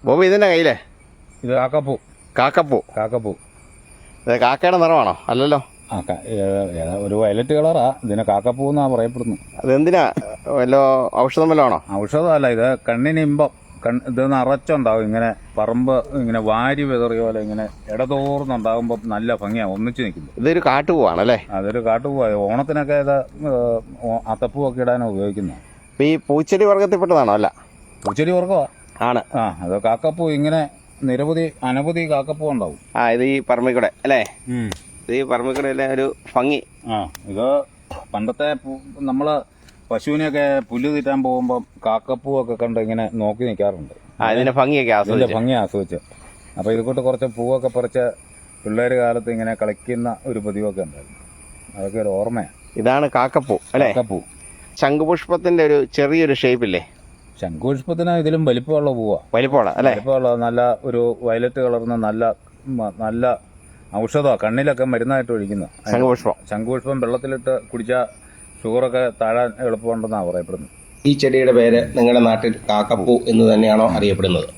ബോബി ഇതിൻ്റെ കയ്യിലേ ഇത് കാക്കപ്പൂ. കാക്കപ്പൂ ഇത് കാക്കയുടെ നിറമാണോ? അല്ലല്ലോ. ഒരു വയലറ്റ് കളറാ. ഇതിനെ കാക്കപ്പൂ എന്നാ പറയപ്പെടുന്നത്. അതെന്തിനാ? വല്ല ഔഷധം വല്ലതും ആണോ? ഔഷധമല്ല, ഇത് കണ്ണിന് ഇമ്പം. ഇത് നിറച്ചുണ്ടാവും. ഇങ്ങനെ പറമ്പ് ഇങ്ങനെ വാരി വിതറിയ പോലെ ഇങ്ങനെ ഇടതോർന്നുണ്ടാകുമ്പോൾ നല്ല ഭംഗിയാണ് ഒന്നിച്ച് നിൽക്കുന്നത്. ഇതൊരു കാട്ടുപൂവാണല്ലേ? അതൊരു കാട്ടുപൂവാ. ഓണത്തിനൊക്കെ ഇത് അത്തപ്പൂവൊക്കെ ഇടാനാണ് ഉപയോഗിക്കുന്നത്. അപ്പം ഈ പൂച്ചെടി വർഗത്തിൽപ്പെട്ടതാണോ? അല്ല, പൂച്ചെടി വർഗമാണ്. ആണ്. അത് കാക്കപ്പൂ. ഇങ്ങനെ അനവധി കാക്കപ്പൂ ഉണ്ടാവും. ഇത് ഈ പറമ്പിക്കൂടെ അല്ലേ? ഇത് ഈ പറമ്പിക്കൂടെ അല്ലേ ഒരു ഭംഗി. ഇത് പണ്ടത്തെ നമ്മള് പശുവിനെയൊക്കെ പുല്ല് തീറ്റാൻ പോകുമ്പോൾ കാക്കപ്പൂവൊക്കെ കണ്ട് ഇങ്ങനെ നോക്കി നിൽക്കാറുണ്ട്. ഇതിന്റെ ഭംഗിയൊക്കെ ഭംഗി ആസ്വദിച്ച്. അപ്പോൾ ഇതുകൂട്ട് കുറച്ച് പൂവൊക്കെ പറിച്ച് പിള്ളേർ കാലത്ത് ഇങ്ങനെ കളിക്കുന്ന ഒരു പതിവൊക്കെ ഉണ്ടായിരുന്നു. അതൊക്കെ ഒരു ഓർമ്മയാണ്. ഇതാണ് കാക്കപ്പൂ അല്ലേ? കാക്കപ്പൂ. ശംഖുപുഷ്പത്തിന്റെ ഒരു ചെറിയൊരു ഷേപ്പില്ലേ? ശംഖുപുഷ്പത്തിന് ഇതിലും വലിപ്പമുള്ള പൂവാ. വലിപ്പമുള്ള അല്ലേ? വലിപ്പമുള്ള നല്ല ഒരു വയലറ്റ് കളർന്ന നല്ല ഔഷധമാണ്. കണ്ണിലൊക്കെ മരുന്നായിട്ട് ഒഴിക്കുന്നത് ശംഖുപുഷ്പം. വെള്ളത്തിലിട്ട് കുടിച്ചാൽ ഷുഗറൊക്കെ താഴാൻ എളുപ്പമുണ്ടെന്നാണ് പറയപ്പെടുന്നത്. ഈ ചെടിയുടെ പേര് നിങ്ങളുടെ നാട്ടിൽ കാക്കപ്പൂ എന്ന് തന്നെയാണോ അറിയപ്പെടുന്നത്?